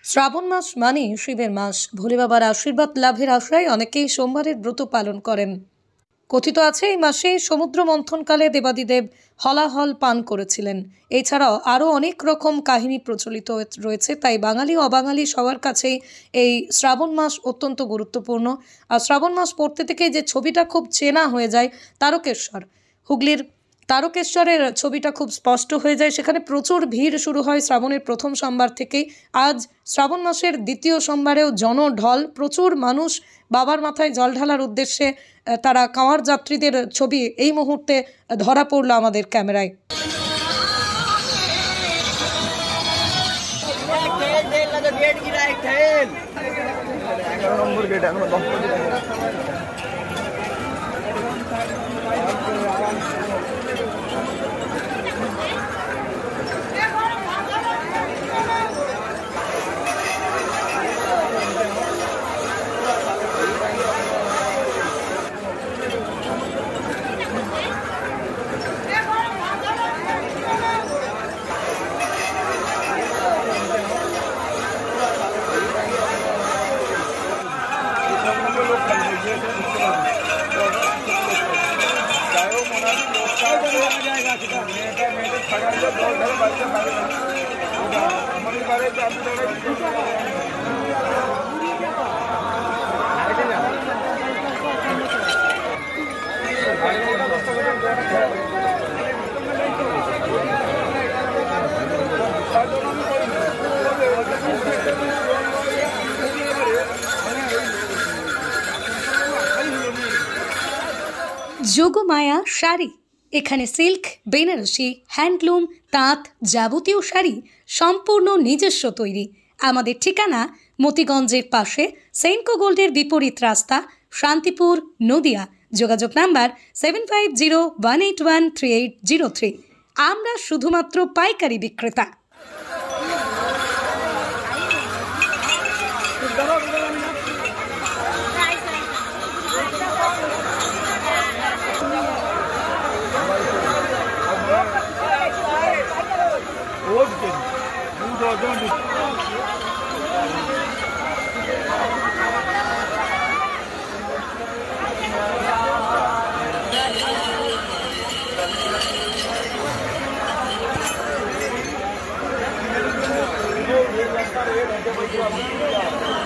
শ্রাবণ মাস মানে শিবের মাস। ভোলে বাবার আশীর্বাদ লাভের আশায় অনেকেই সোমবারের ব্রত পালন করেন। কথিত আছে এই মাসে সমুদ্র মন্থনকালে দেবাদিদেব হলাহল পান করেছিলেন। এছাড়াও আরও অনেক রকম কাহিনী প্রচলিত রয়েছে। তাই বাঙালি অবাঙালি সবার কাছেই এই শ্রাবণ মাস অত্যন্ত গুরুত্বপূর্ণ। আর শ্রাবণ মাস পড়তে থেকে যে ছবিটা খুব চেনা হয়ে যায়, তারকেশ্বর, হুগলির তারকেশ্বরের ছবিটা খুব স্পষ্ট হয়ে যায়। সেখানে প্রচুর ভিড় শুরু হয় শ্রাবণের প্রথম সোমবার থেকেই। আজ শ্রাবণ মাসের দ্বিতীয় সোমবারেও জনঢল, প্রচুর মানুষ বাবার মাথায় জল ঢালার উদ্দেশ্যে তারা কাঁওয়ার যাত্রীদের ছবি এই মুহূর্তে ধরা পড়লো আমাদের ক্যামেরায়। যোগমায়া শাড়ি, এখানে সিল্ক, বেনারসি, হ্যান্ডলুম, তাঁত, যাবতীয় শাড়ি সম্পূর্ণ নিজস্ব তৈরি। আমাদের ঠিকানা মতিগঞ্জের পাশে সেনকো গোল্ডের বিপরীত রাস্তা, শান্তিপুর, নদিয়া। যোগাযোগ নাম্বার 7501813803। আমরা শুধুমাত্র পাইকারি বিক্রেতা। Gracias.